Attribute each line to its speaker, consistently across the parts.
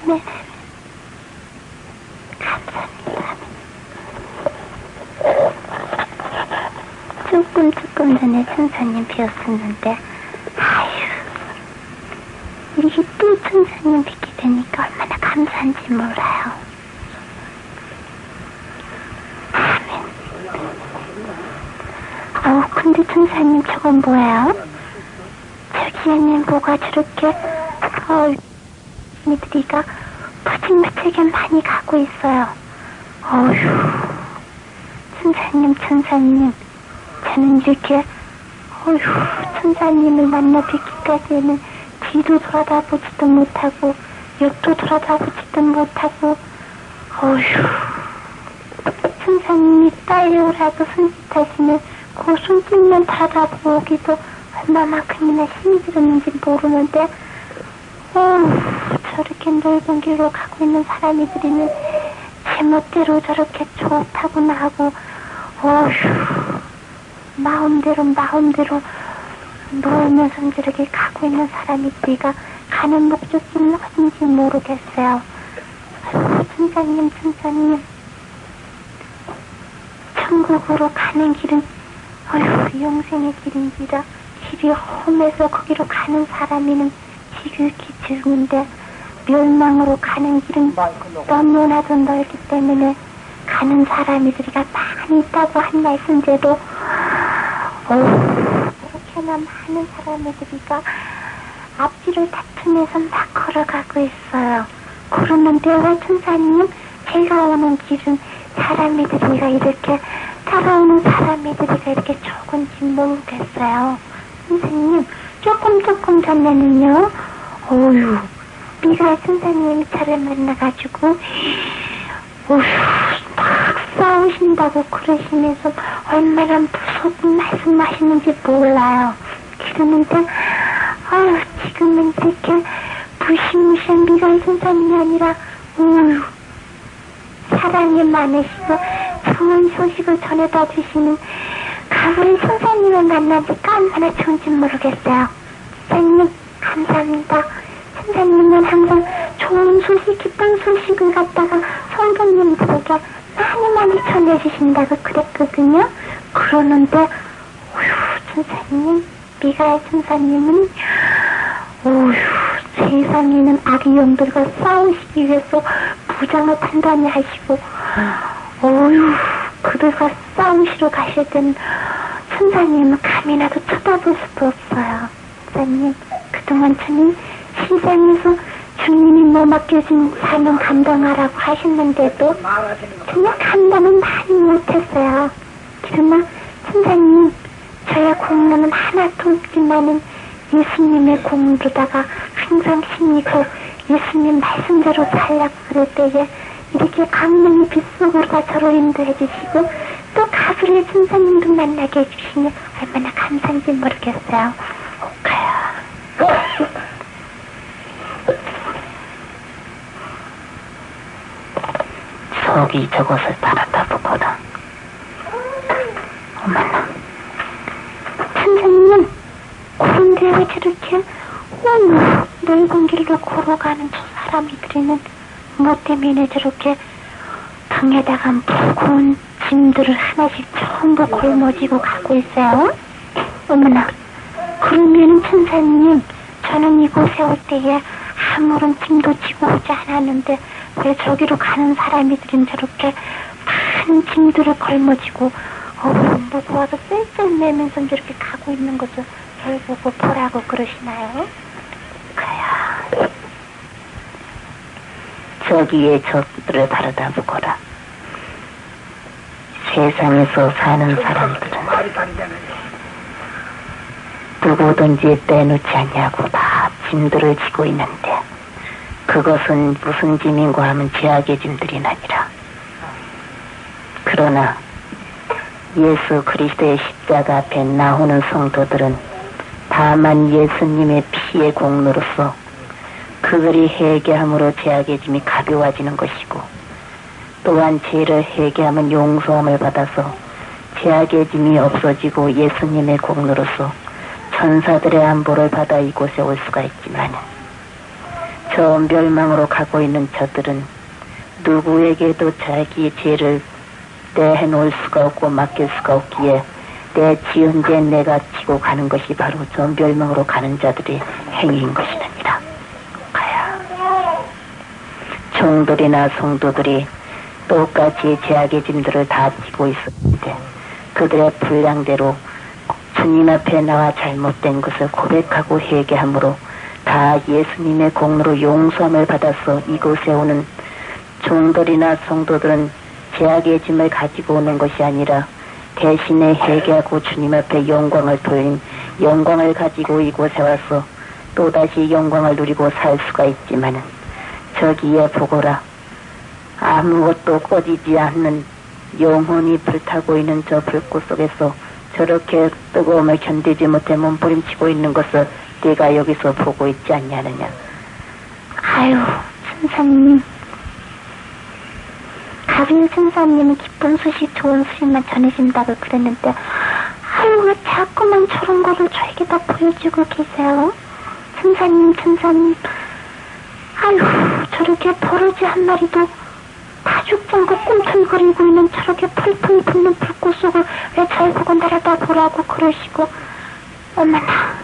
Speaker 1: 네. 감사합니다. 조금 전에 천사님 뵈었었는데, 아휴, 이렇게 또 천사님 뵙게 되니까 얼마나 감사한지 몰라요. 아멘. 근데 천사님 저건 뭐예요? 저기에는 뭐가 저렇게, 미들이가 푸짐하게 많이 가고 있어요. 어휴, 천사님, 저는 이렇게, 천사님을 만나 뵙기까지는 뒤도 돌아다보지도 못하고, 옆도 돌아다보지도 못하고, 천사님이 딸려오라고 손짓하시면 그 손짓만 바라보기도 얼마만큼이나 힘이 들었는지 모르는데, 저렇게 넓은 길로 가고 있는 사람이들이는 제멋대로 저렇게 좋다고나 하고, 마음대로 놀면서 저렇게 가고 있는 사람이들이가 가는 목적지는 어딘지 모르겠어요. 천사님, 천국으로 가는 길은 영생의 길인지라 길이 험해서 거기로 가는 사람이는 지극히 적은데 멸망으로 가는 길은 너무나도 넓기 때문에 가는 사람이들이가 많이 있다고 한 말씀대로 그렇게나 많은 사람이들이가 앞뒤를 다투면서 막 걸어가고 있어요. 그러는데 왜 천사님 제가 오는 길은 사람이들이가 이렇게 따라오는 사람이들이가 이렇게 적은지 모르겠어요. 선생님 조금 전에는요 미가 선생님이 저를 만나가지고 막 싸우신다고 그러시면서 얼마나 무섭게 말씀하시는지 몰라요. 그러는데 지금은 이렇게 무시무시한 미가 선생님이 아니라 사랑이 많으시고 좋은 소식을 전해다 주시는 가브리 선생님을 만나니까 얼마나 좋은지 모르겠어요. 선생님 감사합니다. 선생님은 항상 좋은 소식, 기쁜 소식을 갖다가 성도님들에게 많이 전해주신다고 그랬거든요. 그러는데 천사님, 미가엘 천사님은 세상에는 악의 영들과 싸우시기 위해서 부장을 단단히 하시고 그들과 싸우시러 가실 때는 천사님은 감이라도 쳐다볼 수도 없어요. 천사님, 그동안 저는 시장에서 주님이 맡겨진 사명 감당하라고 하셨는데도 정말 감당은 많이 못했어요. 그러나 천사님, 저의 공로는 하나도 없지만은 예수님의 공로로다가 항상 힘이고 예수님 말씀대로 살라고 그럴 때에 이렇게 강릉의 빗속으로가 저를 인도해 주시고 또 가브리엘 천사님도 만나게 해주시니 얼마나 감사한지 모르겠어요. 속이 저것을 바라다보거라. 어머나, 천사님, 그런데 왜 저렇게 넓은 길로 걸어가는 저 사람이들은 뭐 때문에 저렇게 등에다가 무거운 짐들을 하나씩 전부 걸머지고 가고 있어요? 어머나, 그러면 천사님, 저는 이곳에 올 때에 아무런 짐도 지고 오지 않았는데 왜 저기로 가는 사람이들은 저렇게 많은 짐들을 걸머지고 무거워서 쓸쓸매면서 저렇게 가고 있는 것을 저를 보고 보라고 그러시나요? 그래요. 저기에 저들을 바라다보거라. 세상에서 사는 사람들은 누구든지 빼놓지 않냐고 다 짐들을 지고 있는데 그것은 무슨 짐인고 하면 죄악의 짐들이 아니라 그러나 예수 그리스도의 십자가 앞에 나오는 성도들은 다만 예수님의 피의 공로로서 그들이 회개함으로 죄악의 짐이 가벼워지는 것이고 또한 죄를 회개하면 용서함을 받아서 죄악의 짐이 없어지고 예수님의 공로로서 천사들의 안보를 받아 이곳에 올 수가 있지만 저 멸망으로 가고 있는 저들은 누구에게도 자기 죄를 내놓을 수가 없고 맡길 수가 없기에 내 지은 죄 내가 지고 가는 것이 바로 저 멸망으로 가는 자들의 행위인 것이랍니다. 종들이나 성도들이 똑같이 죄악의 짐들을 다 지고 있었는데 그들의 분량대로 주님 앞에 나와 잘못된 것을 고백하고 회개함으로 다 예수님의 공로로 용서함을 받아서 이곳에 오는 종들이나 성도들은 죄악의 짐을 가지고 오는 것이 아니라 대신에 회개하고 주님 앞에 영광을 돌린 영광을 가지고 이곳에 와서 또다시 영광을 누리고 살 수가 있지만은 저기에 보거라. 아무것도 꺼지지 않는 영혼이 불타고 있는 저 불꽃 속에서 저렇게 뜨거움을 견디지 못해 몸부림치고 있는 것을 네가 여기서 보고 있지 않냐느냐.
Speaker 2: 아유, 천사님. 가빈 천사님은 기쁜 소식, 좋은 소식만 전해진다고 그랬는데 아유, 왜 자꾸만 저런 거를 저에게다 보여주고 계세요? 천사님. 아유, 저렇게 버러지 한 마리도 다 죽지 않고 꿈틀거리고 있는 저렇게 풀풀 붙는 불꽃 속을 왜 잘 보고 날아다 보라고 그러시고, 어머나,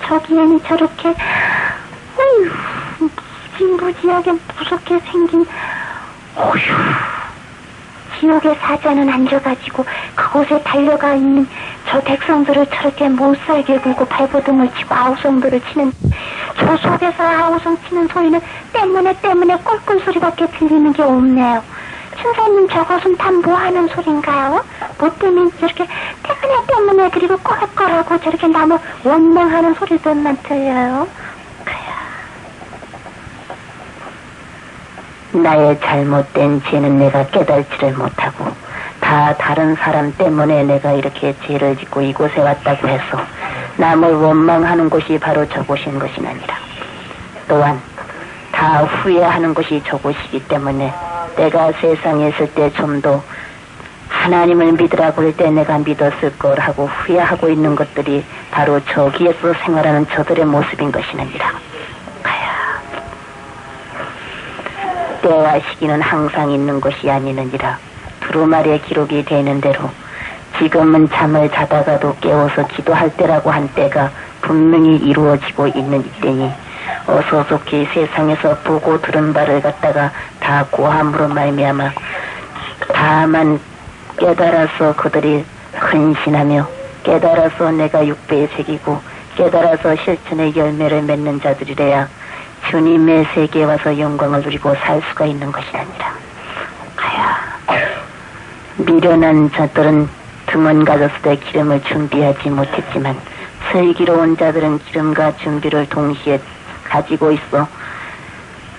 Speaker 2: 저기에는 저렇게, 어휴, 무지무지하게 무섭게 생긴, 어휴, 지옥의 사자는 앉아가지고 그곳에 달려가 있는 저 백성들을 저렇게 못살게 굴고 발버둥을 치고 아우성들을 치는 저 속에서 아우성 치는 소리는 때문에 꿀꿀 소리밖에 들리는 게 없네요. 천사님, 저것은 다 뭐하는 소린가요? 뭐 때문에 저렇게 때문에 그리고 꺼락꺼락하고 저렇게 나무 원망하는 소리들만 들려요?
Speaker 1: 나의 잘못된 죄는 내가 깨달지를 못하고 다 다른 사람 때문에 내가 이렇게 죄를 짓고 이곳에 왔다고 해서 남을 원망하는 곳이 바로 저곳인 것이 아니라 또한 다 후회하는 것이 저곳이기 때문에 내가 세상에 있을 때 좀 더 하나님을 믿으라고 할 때 내가 믿었을 걸 하고 후회하고 있는 것들이 바로 저기에서 생활하는 저들의 모습인 것이 아니라 때와 시기는 항상 있는 것이 아니느니라. 두루마리의 기록이 되는 대로 지금은 잠을 자다가도 깨워서 기도할 때라고 한 때가 분명히 이루어지고 있는 이때니 어서 속히 세상에서 보고 들은 바를 갖다가 다 고함으로 말미암아 다만 깨달아서 그들이 헌신하며 깨달아서 내가 6배에 새기고 깨달아서 실천의 열매를 맺는 자들이래야 주님의 세계에 와서 영광을 누리고 살 수가 있는 것이 아니라 미련한 자들은 등원 가졌을 때 기름을 준비하지 못했지만 슬기로운 자들은 기름과 준비를 동시에 가지고 있어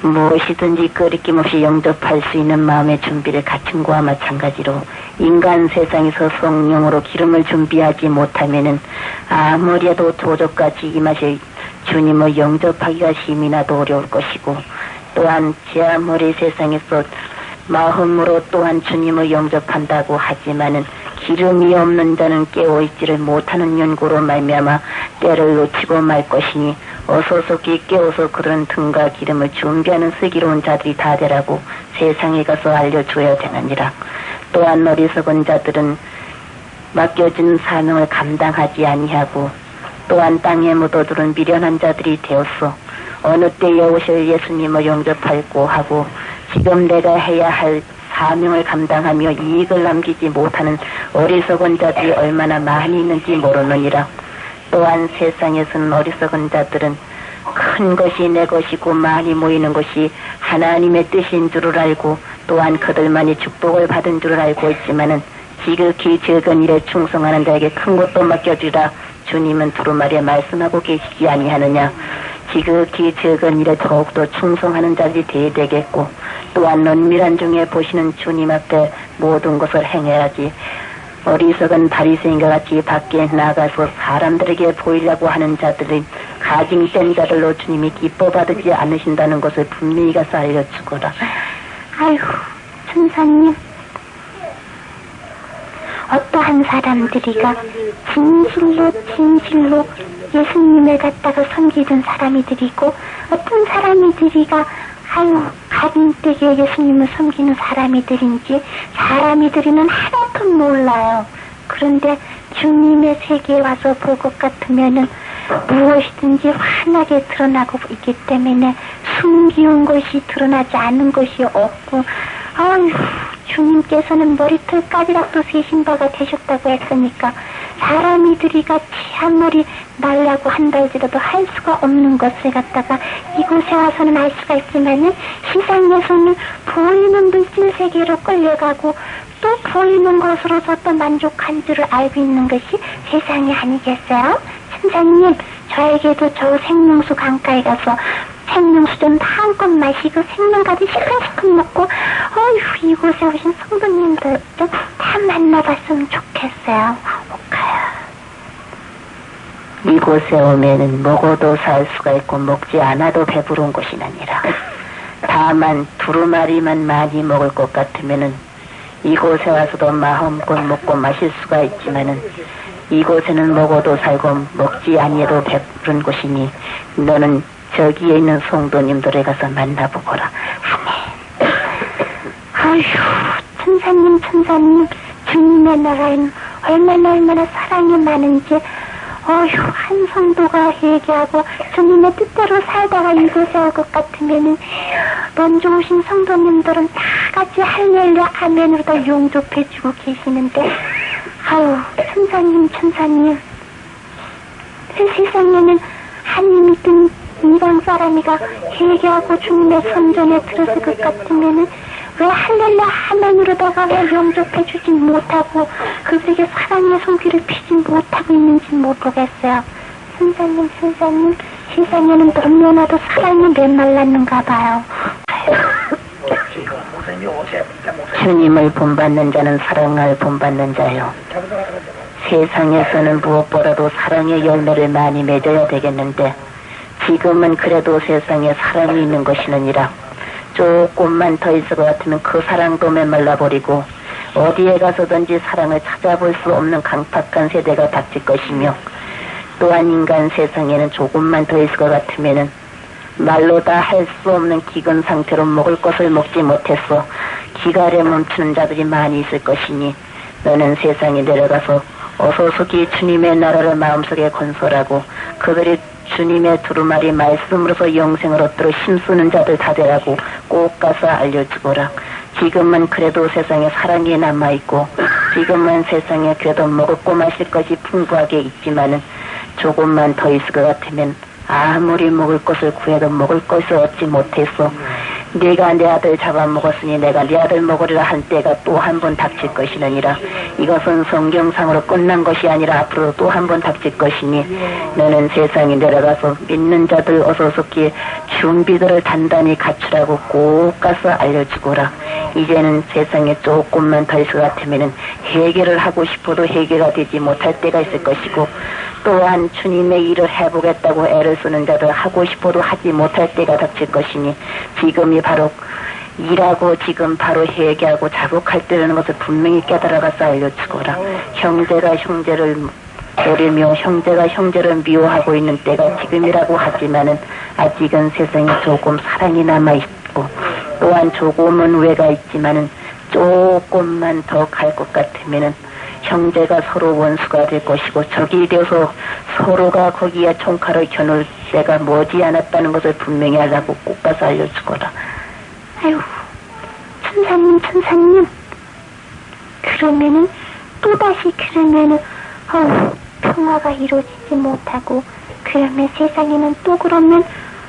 Speaker 1: 무엇이든지 끄리낌 없이 영접할 수 있는 마음의 준비를 갖춘 것과 마찬가지로 인간 세상에서 성령으로 기름을 준비하지 못하면은 아무리도 도적같이 임하실 주님을 영접하기가 심이나도 어려울 것이고 또한 제 아무리 세상에서 마음으로 또한 주님을 영접한다고 하지만은 기름이 없는 자는 깨어있지를 못하는 연고로 말미암아 때를 놓치고 말 것이니 어서 속히 깨워서 그런 등과 기름을 준비하는 슬기로운 자들이 다 되라고 세상에 가서 알려줘야 되느니라. 또한 어리석은 자들은 맡겨진 사명을 감당하지 아니하고 또한 땅에 묻어두는 미련한 자들이 되었어 어느 때에 오실 예수님을 영접하고 하고 지금 내가 해야 할 사명을 감당하며 이익을 남기지 못하는 어리석은 자들이 얼마나 많이 있는지 모르느니라. 또한 세상에서는 어리석은 자들은 큰 것이 내 것이고 많이 모이는 것이 하나님의 뜻인 줄을 알고 또한 그들만이 축복을 받은 줄을 알고 있지만은 지극히 적은 일에 충성하는 자에게 큰 것도 맡겨주라. 주님은 두루마리에 말씀하고 계시지 아니하느냐. 지극히 적은 일에 더욱더 충성하는 자들이 되겠고 또한 은밀한 중에 보시는 주님 앞에 모든 것을 행해야지 어리석은 바리새인과 같이 밖에 나가서 사람들에게 보이려고 하는 자들이 가증된 자들로 주님이 기뻐 받지 않으신다는 것을 분명히 가서 알려주거라.
Speaker 2: 아이고, 천사님, 어떠한 사람들이가 진실로 예수님을 갖다가 섬기던 사람이들이고 어떤 사람이들이가 가림되게 예수님을 섬기는 사람이들인지 사람이들이는 하나도 몰라요. 그런데 주님의 세계에 와서 볼 것 같으면은 무엇이든지 환하게 드러나고 있기 때문에 숨기운 것이 드러나지 않은 것이 없고, 아유, 주님께서는 머리털까지라도 세신 바가 되셨다고 했으니까 사람이들이가 치한머리 날라고 한다 할지라도 할 수가 없는 것을 갖다가 이곳에 와서는 알 수가 있지만은 시상에서는 보이는 물질 세계로 끌려가고 또 보이는 것으로서 또 만족한 줄을 알고 있는 것이 세상이 아니겠어요? 선생님, 저에게도 저 생명수 강가에 가서 생명수 좀 한껏 마시고 생명까지 시큰시큰 먹고 어휴, 이곳에 오신 성도님들 좀 다 만나봤으면 좋겠어요. 오카요.
Speaker 1: 이곳에 오면은 먹어도 살 수가 있고 먹지 않아도 배부른 곳이 아니라 다만 두루마리만 많이 먹을 것 같으면은 이곳에 와서도 마음껏 먹고 마실 수가 있지만은 이곳에는 먹어도 살고 먹지 아니해도 배부른 곳이니 너는 저기에 있는 성도님들에 가서 만나보거라.
Speaker 2: 아휴, 천사님, 주님의 나라에는 얼마나 사랑이 많은지, 어휴, 한 성도가 얘기하고 주님의 뜻대로 살다가 이곳에 올 것 같으면은 먼저 오신 성도님들은 다 같이 할렐루야 아멘으로 다 용접해주고 계시는데, 아유, 천사님, 세상에는 한 믿은 이방 사람이가 얘기하고 주님의 선전에 들었을 것 같으면은 왜 할렐루야 아멘으로다가 왜 용접해주진 못하고 그들에게 사랑의 손길을 피지 못하고 있는지 모르겠어요. 선생님, 세상에는 너무나도 사랑이 메말랐는가 봐요.
Speaker 1: 주님을 본받는 자는 사랑을 본받는 자요. 세상에서는 무엇보다도 사랑의 열매를 많이 맺어야 되겠는데 지금은 그래도 세상에 사랑이 있는 것이 아니라 조금만 더 있을 것 같으면 그 사랑도 메말라버리고 어디에 가서든지 사랑을 찾아볼 수 없는 강팍한 세대가 닥칠 것이며 또한 인간 세상에는 조금만 더 있을 것 같으면은 말로 다 할 수 없는 기근 상태로 먹을 것을 먹지 못해서 기갈에 멈추는 자들이 많이 있을 것이니 너는 세상에 내려가서 어서서기 주님의 나라를 마음속에 건설하고 그들이 주님의 두루마리 말씀으로서 영생을 얻도록 힘쓰는 자들 다 되라고 꼭 가서 알려주거라. 지금은 그래도 세상에 사랑이 남아있고 지금은 세상에 그래도 먹고 마실 것이 풍부하게 있지만은 조금만 더 있을 것 같으면 아무리 먹을 것을 구해도 먹을 것을 얻지 못해서 네가 내 아들 잡아먹었으니 내가 네 아들 먹으리라 한 때가 또 한 번 닥칠 것이 아니라 이것은 성경상으로 끝난 것이 아니라 앞으로 또 한 번 닥칠 것이니 너는 세상에 내려가서 믿는 자들 어서서기 준비들을 단단히 갖추라고 꼭 가서 알려주거라. 이제는 세상에 조금만 더 있을 것 같으면 해결을 하고 싶어도 해결가 되지 못할 때가 있을 것이고 또한 주님의 일을 해보겠다고 애를 쓰는 자들 하고 싶어도 하지 못할 때가 닥칠 것이니 지금이 바로 일하고 지금 바로 회개하고 자복할 때라는 것을 분명히 깨달아가서 알려주거라. 형제가 형제를 노리며 형제가 형제를 미워하고 있는 때가 지금이라고 하지만은 아직은 세상에 조금 사랑이 남아있고 또한 조금은 우애가 있지만은 조금만 더 갈 것 같으면은 형제가 서로 원수가 될 것이고 적이 되어서 서로가 거기에 총칼을 겨눌 때가 머지않았다는 것을 분명히 하라고 꼭 가서 알려주거라.
Speaker 2: 아유, 천사님, 그러면은 또다시 평화가 이루어지지 못하고 그러면 세상에는 또 그러면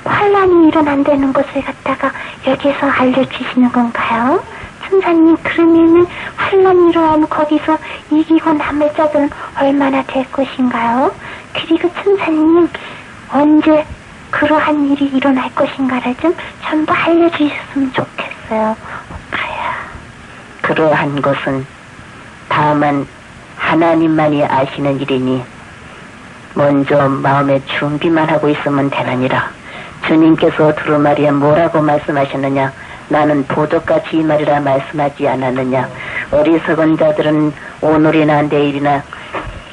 Speaker 2: 환란이 일어난다는 것을 갖다가 여기서 알려주시는 건가요? 천사님, 그러면은 환란이 일어나면 거기서 이기고 남을 자들은 얼마나 될 것인가요? 그리고 천사님, 언제 그러한 일이 일어날 것인가를 좀 전부 알려주셨으면 좋겠어요. 오빠야.
Speaker 1: 그러한 것은 다만 하나님만이 아시는 일이니 먼저 마음에 준비만 하고 있으면 되느니라. 주님께서 두루마리에 뭐라고 말씀하셨느냐? 나는 보석같이 이 말이라 말씀하지 않았느냐? 어리석은 자들은 오늘이나 내일이나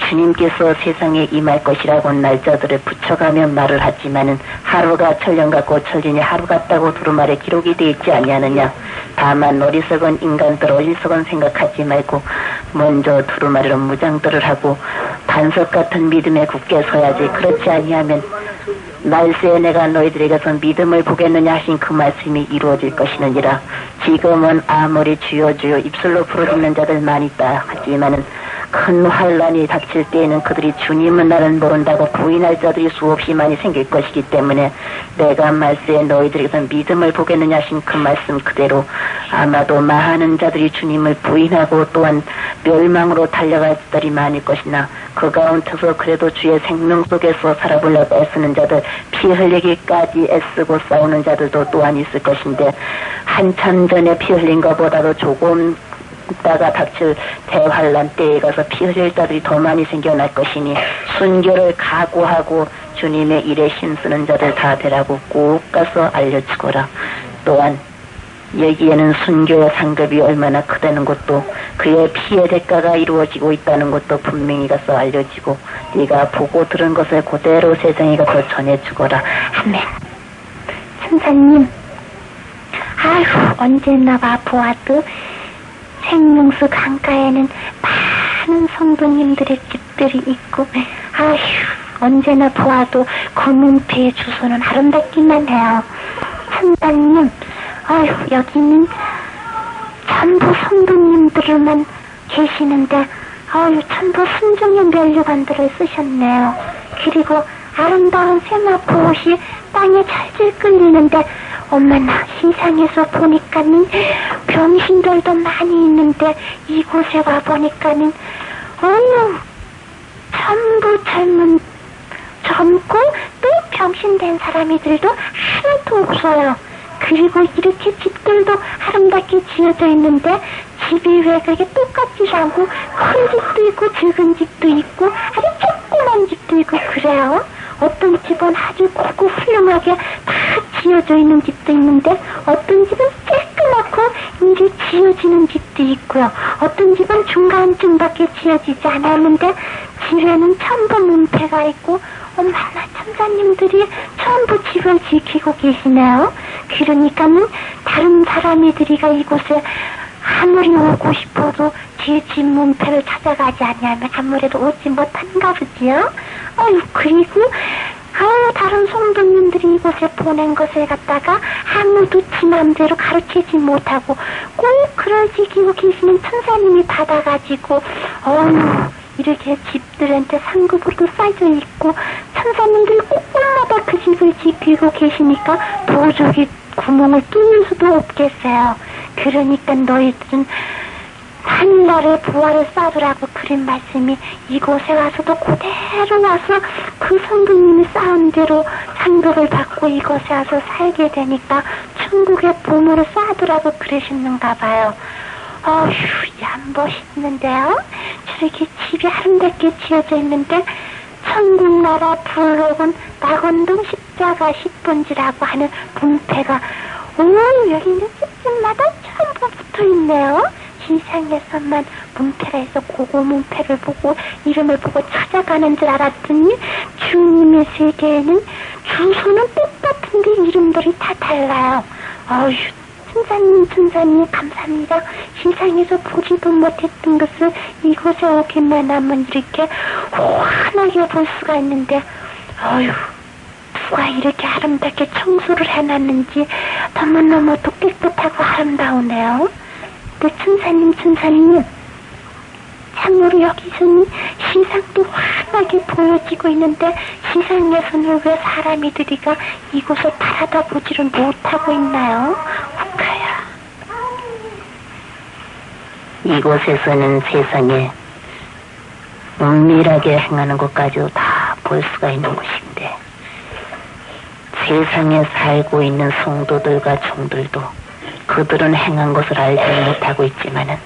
Speaker 1: 주님께서 세상에 임할 것이라고 날짜들을 붙여가며 말을 하지만은 하루가 천년 같고 천년이 하루 같다고 두루마리에 기록이 되어 있지 아니하느냐. 다만 어리석은 인간들 어리석은 생각하지 말고 먼저 두루마리로 무장들을 하고 반석 같은 믿음에 굳게 서야지. 그렇지 아니하면 날새에 내가 너희들에게서 믿음을 보겠느냐 하신 그 말씀이 이루어질 것이느니라. 지금은 아무리 주여 주여 입술로 부르짖는 자들 많이 있다 하지만은 큰 환란이 닥칠 때에는 그들이 주님은 나를 모른다고 부인할 자들이 수없이 많이 생길 것이기 때문에 내가 말세에 너희들에게서 믿음을 보겠느냐 하신 그 말씀 그대로 아마도 많은 자들이 주님을 부인하고 또한 멸망으로 달려갈 자들이 많을 것이나 그 가운데서 그래도 주의 생명 속에서 살아보려고 애쓰는 자들, 피 흘리기까지 애쓰고 싸우는 자들도 또한 있을 것인데 한참 전에 피 흘린 것보다도 조금 있다가 닥칠 대환란 때에 가서 피 흘릴 자들이 더 많이 생겨날 것이니 순교를 각오하고 주님의 일에 힘쓰는 자들 다 되라고 꼭 가서 알려주거라. 또한 여기에는 순교의 상급이 얼마나 크다는 것도 그의 피의 대가가 이루어지고 있다는 것도 분명히 가서 알려지고 네가 보고 들은 것을 그대로 세상에 가서 전해주거라.
Speaker 2: 아멘. 천사님, 아휴 언제나 보아도 생명수 강가에는 많은 성도님들의 집들이 있고 아휴 언제나 보아도 그 문패의 주소는 아름답기만 해요. 천사님, 아휴 여기는 전부 성도님들만 계시는데 아유 전부 순종의 면류관들을 쓰셨네요. 그리고 아름다운 세마포 옷이 땅에 잘질 끌리는데 엄마나 세상에서 보니까는 병신들도 많이 있는데 이곳에 와보니까는 어휴 전부 젊고 또 병신된 사람이들도 하나도 없어요. 그리고 이렇게 집들도 아름답게 지어져 있는데 집이 왜 그렇게 똑같지도 않고 큰 집도 있고 작은 집도 있고 아주 조그만 집도 있고 그래요. 어떤 집은 아주 고급 훌륭하게 다 지어져 있는 집도 있는데 어떤 집은 깨끗하고 이제 지어지는 집도 있고요. 어떤 집은 중간쯤밖에 지어지지 않았는데 집에는 전부 문패가 있고 엄마나 천사님들이 전부 집을 지키고 계시네요. 그러니까는 다른 사람이들이가 이곳에 아무리 오고 싶어도 제 집 문패를 찾아가지 않으면 아무래도 오지 못한가 보지요. 그리고 다른 성도님들이 이곳에 보낸 것을 갖다가 아무도 지 맘대로 가르치지 못하고 꼭 그걸 지키고 계시는 천사님이 받아가지고 이렇게 집들한테 상급으로도 쌓여 있고 천사님들이 꼭꼭마다 그 집을 지키고 계시니까 도저히 구멍을 뚫을 수도 없겠어요. 그러니까 너희들은 하늘나라의 부활을 쌓으라고 그린 말씀이 이곳에 와서도 그대로 와서 그 성도님이 쌓은 대로 상급을 받고 이곳에 와서 살게 되니까 천국의 보물을 쌓으라고 그러시는가 봐요. 멋있는데요? 저렇게 집이 아름답게 지어져 있는데 천국나라 부록은 낙원동 십자가 10번지라고 하는 문패가 여기 있는 집집마다 전부 붙어있네요. 세상에서만 문패라 해서 고고 문패를 보고 이름을 보고 찾아가는 줄 알았더니 주님의 세계에는 주소는 똑같은데 이름들이 다 달라요. 천사님 감사합니다. 세상에서 보지도 못했던 것을 이곳에 오기만 하면 이렇게 환하게 볼 수가 있는데 누가 이렇게 아름답게 청소를 해놨는지 너무너무도 깨끗하고 아름다우네요. 그 천사님 참으로 여기서는 세상도 환하게 보여지고 있는데 세상에서는 왜 사람이들이가 이곳을 바라다 보지를 못하고 있나요? 국가야.
Speaker 1: 이곳에서는 세상에 은밀하게 행하는 것까지도 다 볼 수가 있는 곳인데 세상에 살고 있는 성도들과 종들도 그들은 행한 것을 알지 못하고 있지만은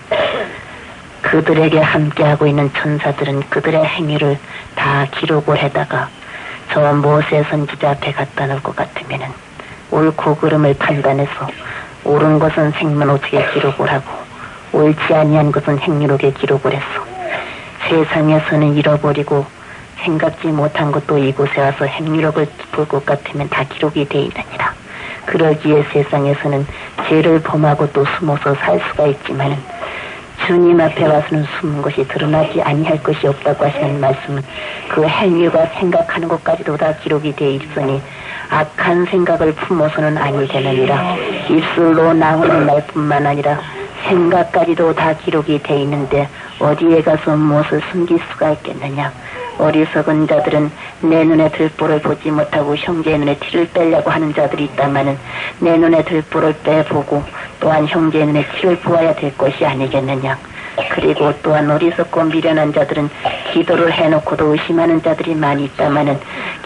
Speaker 1: 그들에게 함께하고 있는 천사들은 그들의 행위를 다 기록을 해다가 저 모세 선지자 앞에 갖다 놓을 것 같으면은 옳고 그름을 판단해서 옳은 것은 생면 어떻게 기록을 하고 옳지 아니한 것은 행위록에 기록을 했어. 세상에서는 잃어버리고 생각지 못한 것도 이곳에 와서 행위록을 볼 것 같으면 다 기록이 돼 있느니라. 그러기에 세상에서는 죄를 범하고 또 숨어서 살 수가 있지만은 주님 앞에 와서는 숨은 것이 드러나지 아니할 것이 없다고 하시는 말씀은 그 행위가 생각하는 것까지도 다 기록이 돼 있으니 악한 생각을 품어서는 아니 되느니라. 입술로 나오는 말뿐만 아니라 생각까지도 다 기록이 돼 있는데 어디에 가서 무엇을 숨길 수가 있겠느냐. 어리석은 자들은 내 눈에 들보를 보지 못하고 형제의 눈에 티를 빼려고 하는 자들이 있다마는 내 눈에 들보를 빼보고 또한 형제의 눈에 티를 보아야 될 것이 아니겠느냐. 그리고 또한 어리석고 미련한 자들은 기도를 해놓고도 의심하는 자들이 많이 있다마는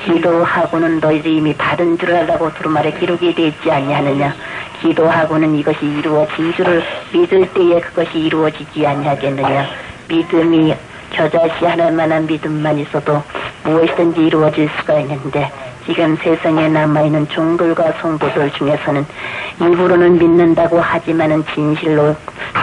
Speaker 1: 기도하고는 너희들이 이미 받은 줄 알라고 두루마리에 기록이 되어 있지 아니하느냐. 기도하고는 이것이 이루어진 줄을 믿을 때에 그것이 이루어지지 아니하겠느냐. 믿음이 겨자씨 하나만한 믿음만 있어도 무엇이든지 이루어질 수가 있는데 지금 세상에 남아있는 종들과 성도들 중에서는 입으로는 믿는다고 하지만은 진실로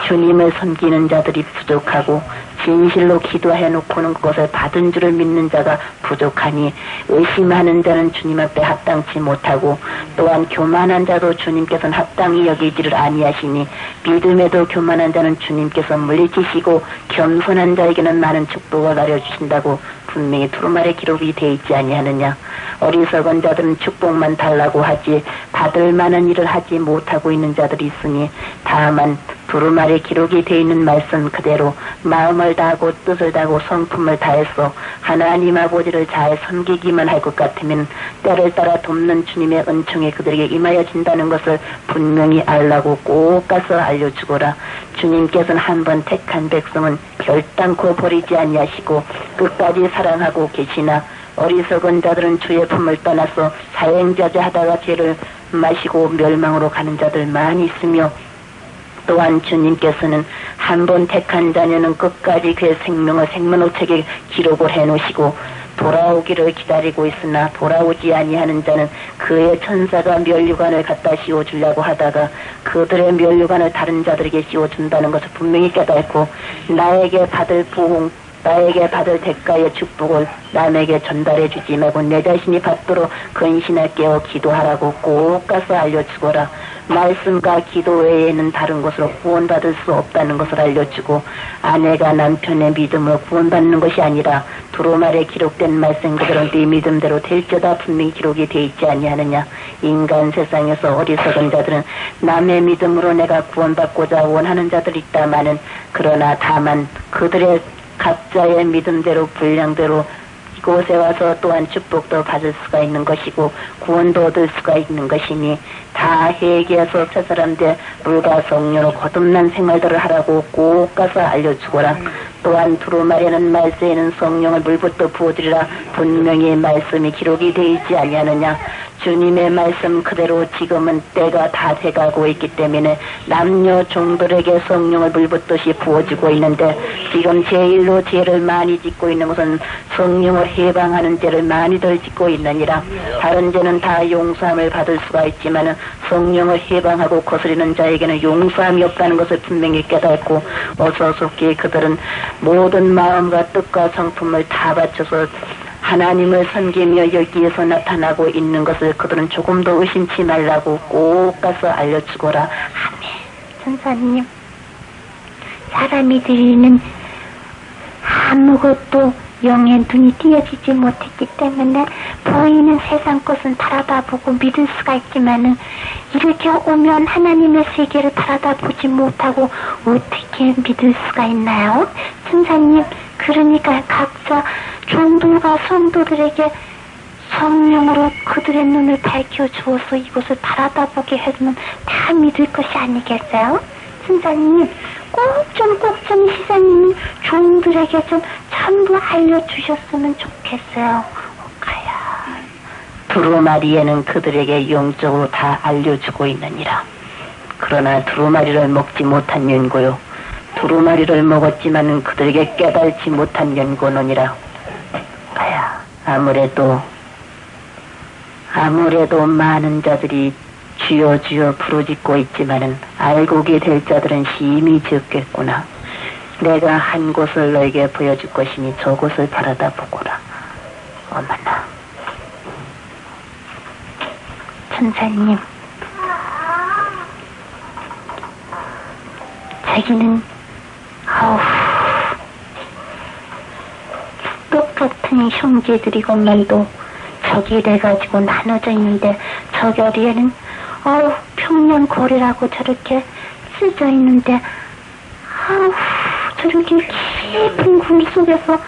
Speaker 1: 주님을 섬기는 자들이 부족하고 진실로 기도해놓고는 그것을 받은 줄을 믿는 자가 부족하니 의심하는 자는 주님 앞에 합당치 못하고 또한 교만한 자도 주님께서는 합당히 여기지를 아니하시니 믿음에도 교만한 자는 주님께서 물리치시고 겸손한 자에게는 많은 축복을 가려주신다고 분명히 두루마리에 기록이 되어 있지 아니하느냐. 어리석은 자들은 축복만 달라고 하지 받을 만한 일을 하지 못하고 있는 자들이 있으니 다만 두루마리에 기록이 되어 있는 말씀 그대로 마음을 다하고 뜻을 다하고 성품을 다해서 하나님 아버지를 잘 섬기기만 할 것 같으면 때를 따라 돕는 주님의 은총이 그들에게 임하여진다는 것을 분명히 알라고 꼭 가서 알려주거라. 주님께서는 한번 택한 백성은 결단코 버리지 아니하시고 끝까지 사랑하고 계시나 어리석은 자들은 주의 품을 떠나서 사행자자 하다가 죄를 마시고 멸망으로 가는 자들 많이 있으며 또한 주님께서는 한 번 택한 자녀는 끝까지 그의 생명을 생명책에 기록을 해놓으시고 돌아오기를 기다리고 있으나 돌아오지 아니하는 자는 그의 천사가 면류관을 갖다 씌워주려고 하다가 그들의 면류관을 다른 자들에게 씌워준다는 것을 분명히 깨닫고 나에게 받을 보응 나에게 받을 대가의 축복을 남에게 전달해 주지 말고 내 자신이 받도록 근신을 깨어 기도하라고 꼭 가서 알려주거라. 말씀과 기도 외에는 다른 것으로 구원받을 수 없다는 것을 알려주고 아내가 남편의 믿음으로 구원받는 것이 아니라 두루마리에 기록된 말씀 그대로 네 믿음대로 될지어다 분명히 기록이 돼 있지 아니하느냐. 인간 세상에서 어리석은 자들은 남의 믿음으로 내가 구원받고자 원하는 자들이 있다마는 그러나 다만 그들의 각자의 믿음대로 분량대로 이곳에 와서 또한 축복도 받을 수가 있는 것이고 구원도 얻을 수가 있는 것이니 다 회개해서 저 사람들 물과 성령으로 거듭난 생활들을 하라고 꼭 가서 알려주거라. 또한 두루마리는 말세에는 성령을 물부터 부어주리라 분명히 말씀이 기록이 되어 있지 아니하느냐. 주님의 말씀 그대로 지금은 때가 다 돼가고 있기 때문에 남녀 종들에게 성령을 물붓듯이 부어주고 있는데 지금 제일로 죄를 많이 짓고 있는 것은 성령을 해방하는 죄를 많이들 짓고 있느니라. 다른 죄는 다 용서함을 받을 수가 있지만 성령을 해방하고 거스리는 자에게는 용서함이 없다는 것을 분명히 깨닫고 어서 속히 그들은 모든 마음과 뜻과 성품을 다 바쳐서 하나님을 섬기며 여기에서 나타나고 있는 것을 그들은 조금도 의심치 말라고 꼭 가서 알려주거라.
Speaker 2: 아멘. 선사님, 사람이 드리는 아무것도 영의 눈이 띄어지지 못했기 때문에 보이는 세상 것은 바라다보고 믿을 수가 있지만은 이렇게 오면 하나님의 세계를 바라다보지 못하고 어떻게 믿을 수가 있나요? 선사님, 그러니까 각자 종들과 성도들에게 성령으로 그들의 눈을 밝혀주어서 이것을 바라다보게 해주면 다 믿을 것이 아니겠어요? 선사님, 꼭 좀 시사님이 종들에게 좀 전부 알려주셨으면 좋겠어요. 오카야.
Speaker 1: 두루마리에는 그들에게 영적으로 다 알려주고 있느니라. 그러나 두루마리를 먹지 못한 연고요. 두루마리를 먹었지만 그들에게 깨달지 못한 연고느니라. 아무래도 많은 자들이 주여 주여 부르짖고 있지만은 알고게 될 자들은 심히 적겠구나. 내가 한 곳을 너에게 보여줄 것이니 저곳을 바라다 보거라. 어머나.
Speaker 2: 천사님, 자기는 똑같은 형제들이건만도 저기 돼가지고 나눠져 있는데 저기 어디에는 평양고래라고 저렇게 쓰져 있는데 저렇게 깊은 굴 속에서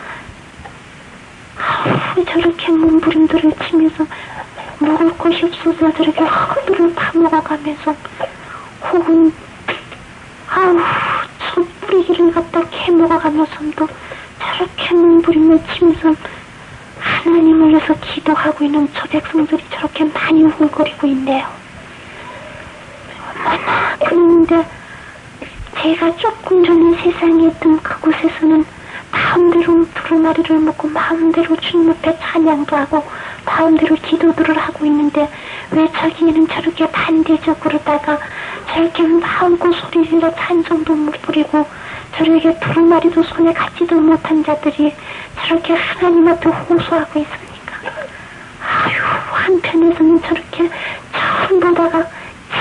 Speaker 2: 저렇게 몸부림들을 치면서 먹을 것이 없어서 저렇게 흙들을 파먹어가면서 혹은 저 뿌리기를 갖다 캐먹어가면서도 저렇게 몸부림을 치면서 하나님을 위해서 기도하고 있는 저 백성들이 저렇게 많이 우글거리고 있네요. 얼마나 그런데 제가 조금 전에 세상에 있던 그곳에서는 마음대로 두루마리를 먹고 마음대로 주님 앞에 찬양도 하고 마음대로 기도들을 하고 있는데 왜 저기에는 저렇게 반대적으로다가 저렇게 마음껏 소리질러 찬송도 못 부리고 저렇게 두루마리도 손에 갖지도 못한 자들이 저렇게 하나님 앞에 호소하고 있으니까 한편에서는 저렇게 처음보다가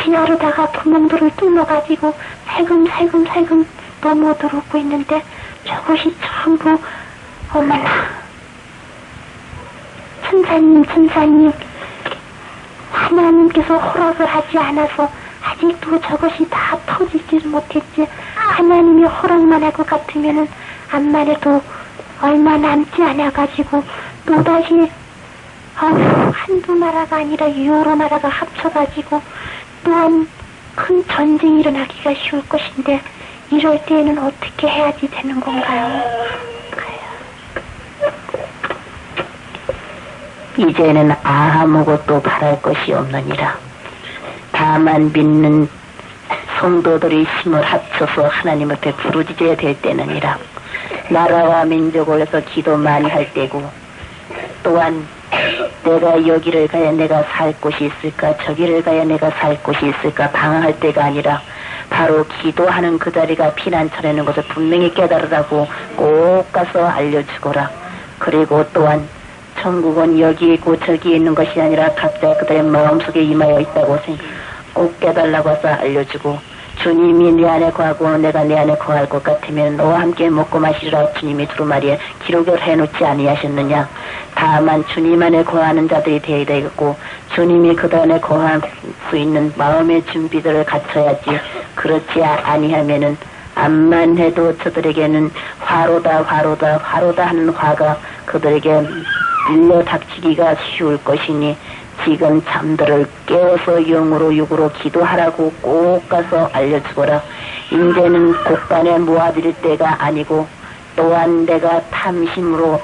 Speaker 2: 지하로다가 구멍들을 뚫어가지고 살금살금 넘어들어오고 있는데 저것이 전부 어머나 천사님 하나님께서 허락을 하지 않아서 아직도 저것이 다 터지지 못했지. 하나님이 허락만 할 것 같으면은 암만 해도 얼마 남지 않아가지고 또다시 한두 나라가 아니라 여러 나라가 합쳐가지고 또한 큰 전쟁이 일어나기가 쉬울 것인데 이럴 때에는 어떻게 해야지 되는 건가요?
Speaker 1: 이제는 아무것도 바랄 것이 없느니라. 다만 믿는 성도들이 힘을 합쳐서 하나님 앞에 부르짖어야 될 때는이라. 나라와 민족을 위해서 기도 많이 할 때고 또한 내가 여기를 가야 내가 살 곳이 있을까 저기를 가야 내가 살 곳이 있을까 방황할 때가 아니라 바로 기도하는 그 자리가 피난처라는 것을 분명히 깨달으라고 꼭 가서 알려주거라. 그리고 또한 천국은 여기 있고 저기 있는 것이 아니라 각자 그들의 마음속에 임하여 있다고 꼭 깨달라고 해서 알려주고 주님이 내 안에 거하고 내가 내 안에 거할 것 같으면 너와 함께 먹고 마시리라 주님이 두루마리에 기록을 해놓지 아니하셨느냐. 다만 주님 안에 거하는 자들이 되어야 되겠고 주님이 그들 안에 거할 수 있는 마음의 준비들을 갖춰야지. 그렇지 아니하면은 암만 해도 저들에게는 화로다 하는 화가 그들에게 밀려 닥치기가 쉬울 것이니 지금 잠들을 깨워서 영으로 육으로 기도하라고 꼭 가서 알려주거라. 이제는 곳간에 모아드릴 때가 아니고 또한 내가 탐심으로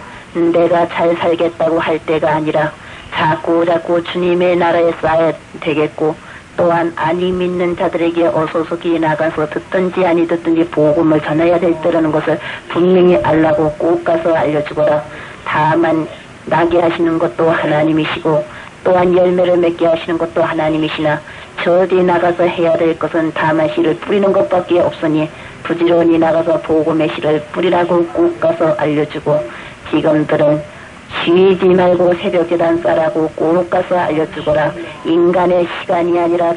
Speaker 1: 내가 잘 살겠다고 할 때가 아니라 자꾸 주님의 나라에 쌓아야 되겠고 또한 아니 믿는 자들에게 어소속히 나가서 듣든지 아니 듣든지 복음을 전해야 될 때라는 것을 분명히 알라고 꼭 가서 알려주거라. 다만 나게 하시는 것도 하나님이시고 또한 열매를 맺게 하시는 것도 하나님이시나 저디 나가서 해야 될 것은 다만 씨를 뿌리는 것밖에 없으니 부지런히 나가서 복음의 씨를 뿌리라고 꼭 가서 알려주고 지금들은 쉬지 말고 새벽재단 싸라고 꼭 가서 알려주거라. 인간의 시간이 아니라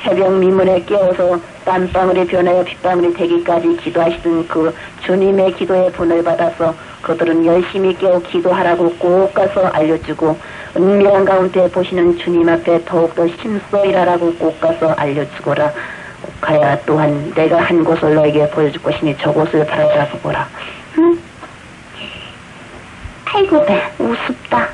Speaker 1: 새벽 미문에 깨워서 땀방울이 변하여 빗방울이 되기까지 기도하시던 그 주님의 기도의 분을 받아서 그들은 열심히 깨워 기도하라고 꼭 가서 알려주고 은밀한 가운데 보시는 주님 앞에 더욱더 힘써 일하라고 꼭 가서 알려주거라. 가야 또한 내가 한 곳을 너에게 보여줄 것이니 저곳을 바라봐 보거라.
Speaker 2: 응? 아이고 우습다.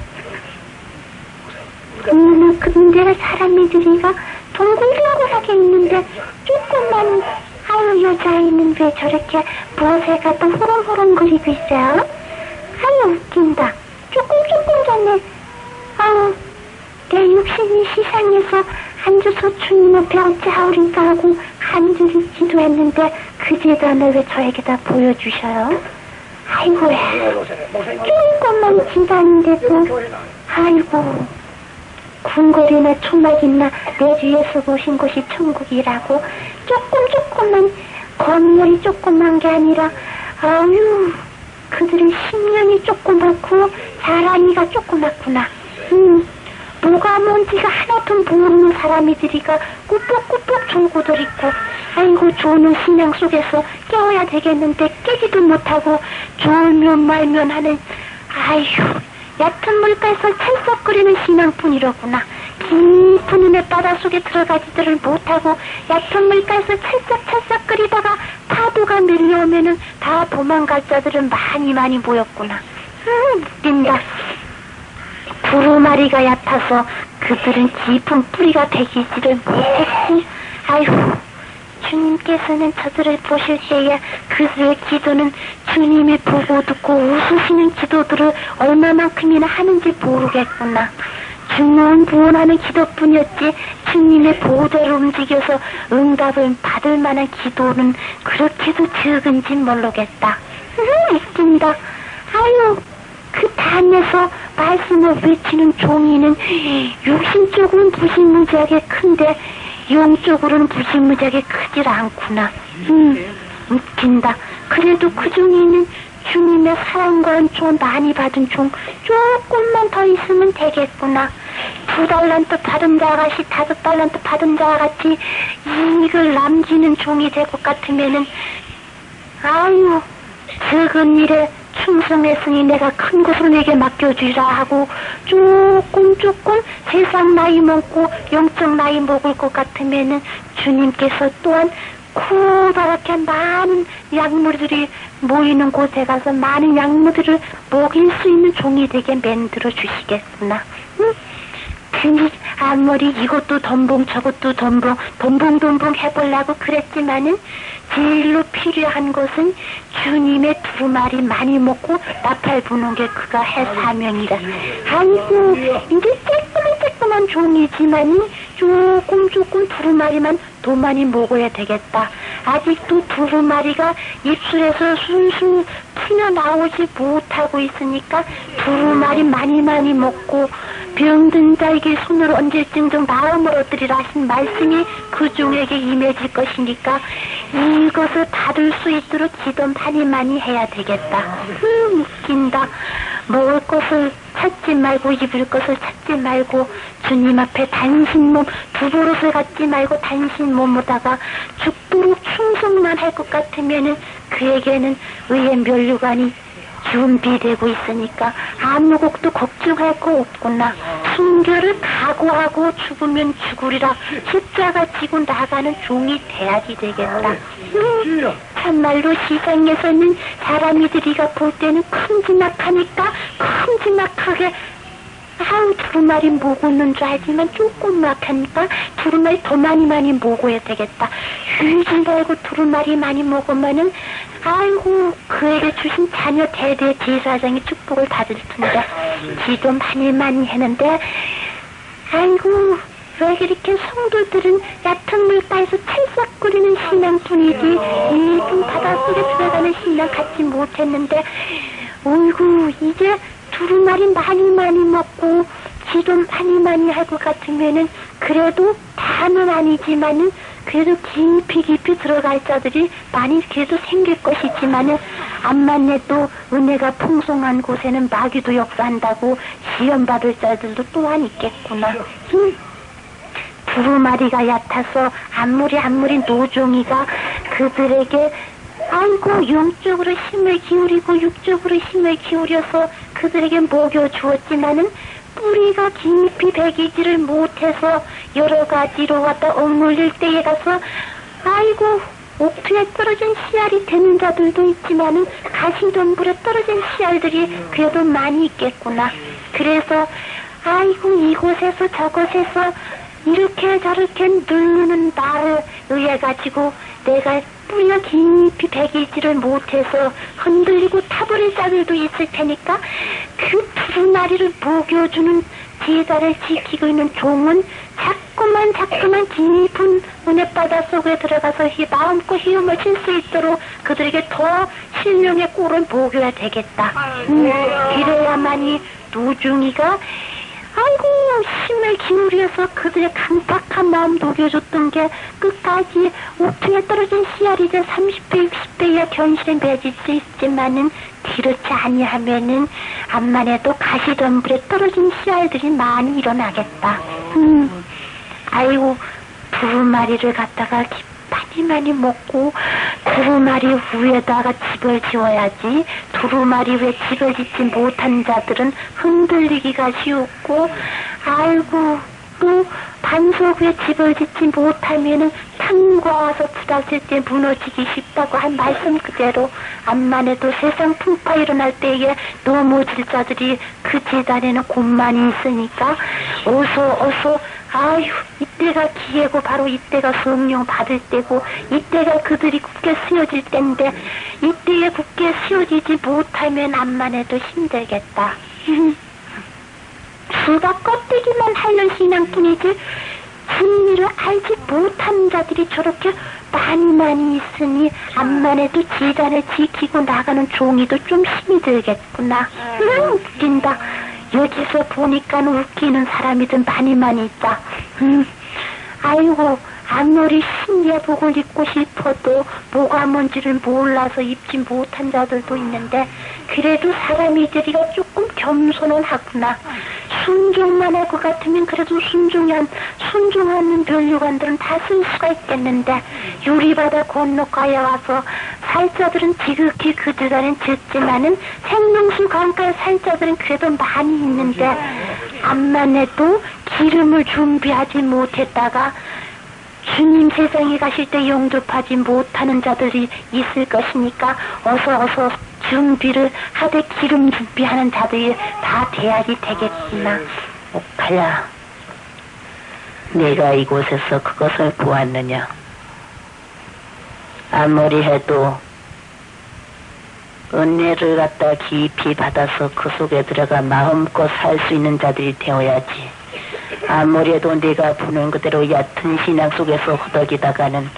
Speaker 2: 근데 사람이들이가 동글동글하게 있는데 조금만 여자아이는 왜 저렇게 무엇에가 또 호롱호롱거리고 있어요? 웃긴다. 조금 전에 내 육신이 시상에서 앉아서 주님 앞에 어찌하오리까 하고 간절히 기도했는데 그 재단을 왜 저에게다 보여주셔요? 조금만 기다린데도 궁궐이나 초막이나 내주에서 보신 곳이 천국이라고 조금만 건물이 조그만 게 아니라 아유 그들은 심령이 조그맣고 사람이가 조그맣구나. 뭐가 뭔지가 하나도 모르는 사람이들이가 꾸벅꾸벅 졸고들 있고 아이고 조는 신앙 속에서 깨워야 되겠는데 깨지도 못하고 졸면 말면 하는 아휴 얕은 물가에서 찰싹거리는 신앙뿐이로구나. 깊은 은혜 바닷속에 들어가지들을 못하고 얕은 물가에서 찰싹찰싹거리다가 파도가 밀려오면은 다 도망갈 자들은 많이 모였구나. 웃긴다. 두루마리가 얕아서 그들은 깊은 뿌리가 되기지를 못했지. 아휴 주님께서는 저들을 보실 때에 그들의 기도는 주님이 보고 듣고 웃으시는 기도들을 얼마만큼이나 하는지 모르겠구나. 주는 구원하는 기도뿐이었지 주님의 보호대로 움직여서 응답을 받을 만한 기도는 그렇게도 적은지 모르겠다. 웃긴다. 아유 그 단에서 말씀을 외치는 종이는 육신적으로는 무시무지하게 큰데 영적으로는 무시무지하게 크질 않구나. 웃긴다. 그래도 그 종이는 주님의 사랑과 은총 많이 받은 종 조금만 더 있으면 되겠구나. 2달란트 받은 자와 같이 5달란트 받은 자와 같이 이익을 남기는 종이 될 것 같으면은 아유 적은 일에 충성했으니 내가 큰 것을 내게 맡겨주라 하고 조금 세상 나이 먹고 영적 나이 먹을 것 같으면은 주님께서 또한 고다랗게 많은 약물들이 모이는 곳에 가서 많은 약물들을 먹일 수 있는 종이 되게 만들어 주시겠구나. 괜히 아무리 이것도 덤봉 저것도 덤봉 해보려고 그랬지만은 제일로 필요한 것은 주님의 두루마리 많이 먹고 나팔 부는 게 그가 할 사명이라. 아이고 이제 쬐끄만 종이지만은 조금 두루마리만 더 많이 먹어야 되겠다. 아직도 두루마리가 입술에서 술술 풀려 나오지 못하고 있으니까 두루마리 많이 먹고 병든 자에게 손을 얹을 증정 마음을 얻으리라 하신 말씀이 그 종에게 임해질 것이니까 이것을 받을 수 있도록 기도 많이 해야 되겠다. 웃긴다. 먹을 것을 찾지 말고 입을 것을 찾지 말고 주님 앞에 단신 몸 두버릇을 갖지 말고 단신 몸으로다가 죽도록 충성만 할 것 같으면은 그에게는 의의 면류관이 준비되고 있으니까 아무것도 걱정할 거 없구나. 순교를 각오하고 죽으면 죽으리라 십자가 지고 나가는 종이 돼야지 되겠다. 참말로 시장에서는 사람이들이가 볼 때는 큼지막하게 아우 두루마리 먹었는 줄 알지만 조금막하니까 두루마리 더 많이 먹어야 되겠다. 휴지 말고 두루마리 많이 먹으면은 아이고 그에게 주신 자녀 대대 제사장이 축복을 받을 텐데 기도 많이 했는데 아이고 왜 이렇게 성도들은 얕은 물가에서 찰싹거리는 신앙뿐이지 깊은 바닷속에 들어가는 신앙 갖지 못했는데 어이구 이제 두루마리 많이 먹고 기도 많이 할 것 같으면은 그래도 다는 아니지만은 그래도 깊이 들어갈 자들이 많이 그래도 생길 것이지만은 암만 해도 은혜가 풍성한 곳에는 마귀도 역사한다고 시험받을 자들도 또한 있겠구나. 두루마리가 얕아서 아무리 노종이가 그들에게 아이고 영적으로 힘을 기울이고 육적으로 힘을 기울여서 그들에게 먹여주었지만은 뿌리가 깊이 배기지를 못해서 여러 가지로 왔다 억눌릴 때에 가서 아이고 옥토에 떨어진 씨알이 되는 자들도 있지만은 가시덤불에 떨어진 씨알들이 그래도 많이 있겠구나. 그래서 아이고 이곳에서 저곳에서 이렇게 저렇게 누르는 나를 의해 가지고 내가 뿌리가 깊이 배기지를 못해서 흔들리고 타버릴 자들도 있을 테니까 그 두루마리를 먹여주는 제자를 지키고 있는 종은 자꾸만 깊은 은혜바다 속에 들어가서 마음껏 힘을 칠 수 있도록 그들에게 더 신령의 꿀을 먹여야 되겠다. 그래야만이 노중이가 아이고, 힘을 기울여서 그들의 강팍한 마음 녹여줬던 게 끝까지 옥토에 떨어진 씨알이자 30배, 60배야 견실에 맺을 수 있지만은 그렇지 아니하면은 암만 해도 가시덤불에 떨어진 씨알들이 많이 일어나겠다. 아이고, 두루마리를 갖다가 많이 먹고 두루마리 위에다가 집을 지어야지. 두루마리 위에 집을 짓지 못한 자들은 흔들리기가 쉬웠고, 아이고, 또 반석 위에 집을 짓지 못하면은 탄과 와서 부닥칠 때 무너지기 쉽다고 한 말씀 그대로 암만 해도 세상 풍파 일어날 때에 넘어질 자들이 그 재단에는 곧만이 있으니까 어서 아유, 이때가 기회고 바로 이때가 성령 받을 때고 이때가 그들이 굳게 쓰여질 때인데 이때에 굳게 쓰여지지 못하면 암만 해도 힘들겠다. 수박 껍데기만 핥는 신앙뿐이지 진리를 알지 못한 자들이 저렇게 많이 있으니 암만 해도 지단을 지키고 나가는 종이도 좀 힘이 들겠구나. 웃긴다. 여기서 보니까 웃기는 사람이든 많이 있다. 아이고, 아무리 신예복을 입고 싶어도 뭐가 뭔지를 몰라서 입지 못한 자들도 있는데 그래도 사람이 저리가 조금 겸손은 하구나. 순종만 할 것 같으면 그래도 순종하는 변류관들은 다 쓸 수가 있겠는데 유리바다 건너가에 와서 살자들은 지극히 그들과는 적지만은 생명수 강가에 살자들은 그래도 많이 있는데 암만 해도 기름을 준비하지 못했다가 주님 세상에 가실 때 영접하지 못하는 자들이 있을 것이니까 어서 준비를 하되 기름 준비하는 자들이 다 돼야지 되겠구나.
Speaker 1: 옥하야, 내가 이곳에서 그것을 보았느냐? 아무리 해도 은혜를 갖다 깊이 받아서 그 속에 들어가 마음껏 살 수 있는 자들이 되어야지. 아무래도 내가 보는 그대로 얕은 신앙 속에서 허덕이다가는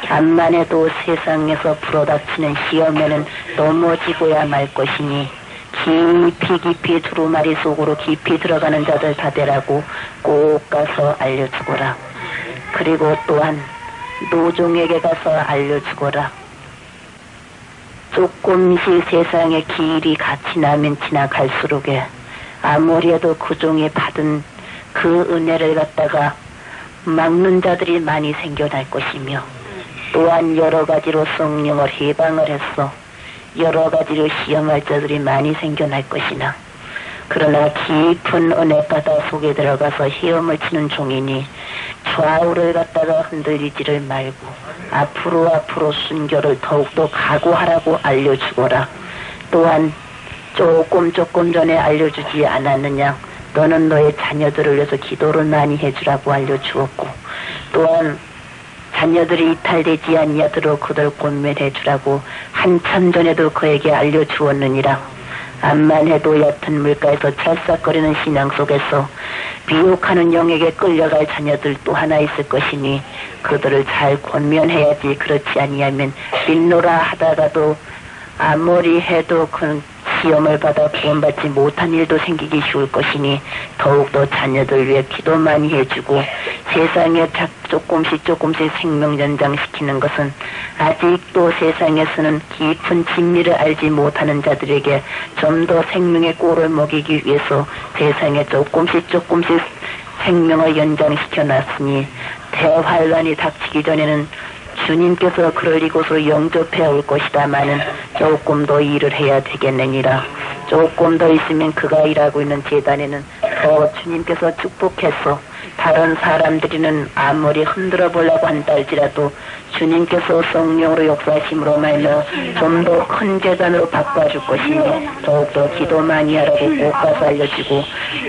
Speaker 1: 암만 해도 세상에서 불어닥치는 시험에는 넘어지고야 말 것이니 깊이 두루마리 속으로 깊이 들어가는 자들 다 되라고 꼭 가서 알려주거라. 그리고 또한 노종에게 가서 알려주거라. 조금씩 세상의 길이 지나면 지나갈수록에 아무래도 그 종이 받은 그 은혜를 갖다가 막는 자들이 많이 생겨날 것이며 또한 여러 가지로 성령을 해방을 해서 여러 가지로 시험할 자들이 많이 생겨날 것이나 그러나 깊은 은혜바다 속에 들어가서 시험을 치는 종이니 좌우를 갖다가 흔들리지를 말고 앞으로 순교를 더욱더 각오하라고 알려주거라. 또한 조금 전에 알려주지 않았느냐? 너는 너의 자녀들을 위해서 기도를 많이 해주라고 알려주었고 또한 자녀들이 이탈되지 아니하도록 그들 권면해주라고 한참 전에도 그에게 알려주었느니라. 암만 해도 얕은 물가에서 찰싹거리는 신앙 속에서 미혹하는 영에게 끌려갈 자녀들 또 하나 있을 것이니 그들을 잘 권면해야지. 그렇지 아니하면 믿노라 하다가도 아무리 해도 그 시험을 받아 구원받지 못한 일도 생기기 쉬울 것이니 더욱더 자녀들 위해 기도 많이 해주고 세상에 조금씩 생명 연장시키는 것은 아직도 세상에서는 깊은 진리를 알지 못하는 자들에게 좀 더 생명의 꼴을 먹이기 위해서 세상에 조금씩 생명을 연장시켜 놨으니 대환란이 닥치기 전에는 주님께서 그를 이곳으로 영접해 올 것이다마는 조금 더 일을 해야 되겠느니라. 조금 더 있으면 그가 일하고 있는 제단에는 더 주님께서 축복해서 다른 사람들이는 아무리 흔들어 보려고 한다 할지라도 주님께서 성령으로 역사하심으로 말며 좀 더 큰 제단으로 바꿔줄 것이니 더욱더 기도 많이 하라고 꼭 가서 알려주고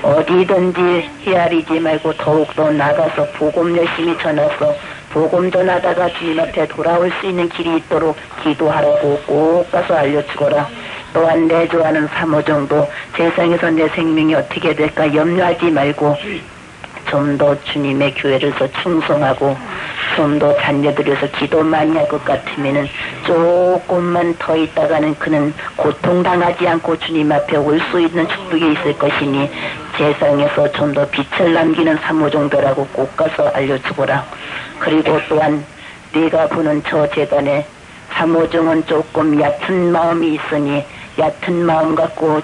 Speaker 1: 어디든지 헤아리지 말고 더욱더 나가서 복음 열심히 전해서 복음 전하다가 주님 앞에 돌아올 수 있는 길이 있도록 기도하라고 꼭 가서 알려주거라. 또한 내 좋아하는 사모정도 세상에서 내 생명이 어떻게 될까 염려하지 말고 좀 더 주님의 교회를 더 충성하고 좀 더 잔여들여서 기도 많이 할 것 같으면은 조금만 더 있다가는 그는 고통당하지 않고 주님 앞에 올 수 있는 축복이 있을 것이니 세상에서 좀 더 빛을 남기는 사모종교라고 꼭 가서 알려주거라. 그리고 또한 네가 보는 저 재단에 사모종은 조금 얕은 마음이 있으니 얕은 마음 갖고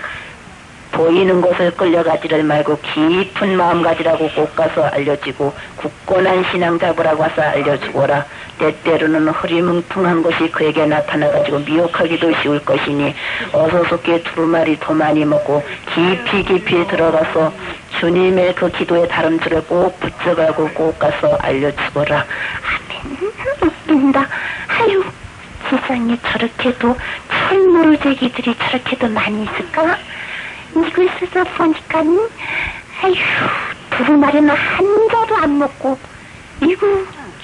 Speaker 1: 보이는 곳을 끌려가지를 말고 깊은 마음 가지라고 꼭 가서 알려주고 굳건한 신앙 잡으라고 와서 알려주거라. 때때로는 흐리뭉퉁한 것이 그에게 나타나가지고 미혹하기도 쉬울 것이니 어서 속게 두루마리 더 많이 먹고 깊이 들어가서 주님의 그 기도의 다름줄을 꼭 붙여가고 꼭 가서 알려주거라.
Speaker 2: 아멘. 아유, 세상에 저렇게도 철모르제기들이 저렇게도 많이 있을까? 이걸 쓰다 보니까는 아휴, 두루마리는 한 자도 안 먹고 이거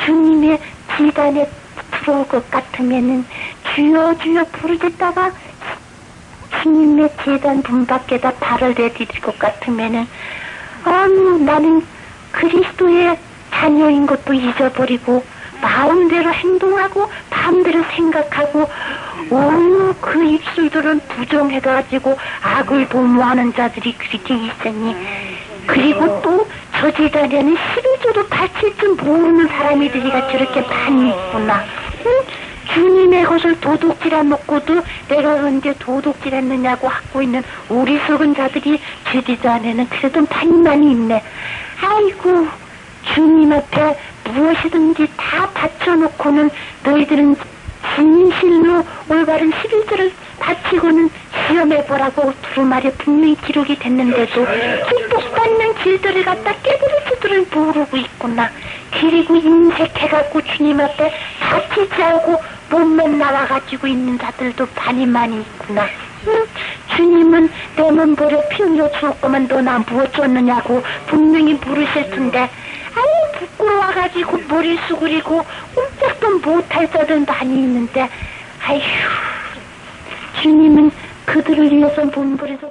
Speaker 2: 주님의 지단에 들어올 것 같으면은 주여 부르짖다가 주님의 제단 문 밖에다 발을 내디딜 것 같으면은 아유, 나는 그리스도의 자녀인 것도 잊어버리고 마음대로 행동하고 마음대로 생각하고 그 입술들은 부정해가지고 악을 도모하는 자들이 그렇게 있으니 그리고 또 저 제단에는 11조도 바칠 줄 모르는 사람들이가 저렇게 많이 있구나. 주님의 것을 도둑질해 먹고도 내가 언제 도둑질했느냐고 하고 있는 어리석은 자들이 저 제단에는 그래도 많이 있네. 아이고, 주님 앞에 무엇이든지 다 바쳐놓고는 너희들은 진실로 올바른 11조를 바치고는 시험해보라고 두루마리에 분명히 기록이 됐는데도 축복받는 길들을 갖다 깨부릴 줄을 모르고 있구나. 그리고 인색해갖고 주님 앞에 바치지 않고 몸만 나와가지고 있는 자들도 많이 있구나. 주님은 내 몸 버려 피 흘려 주었구만 너 나 무엇 줬느냐고 분명히 물으실 텐데 아유 부끄러워가지고 머리 수그리고 꼼짝도 못할 자들 많이 있는데 아휴 주님은 그들을 위해서 몸부림서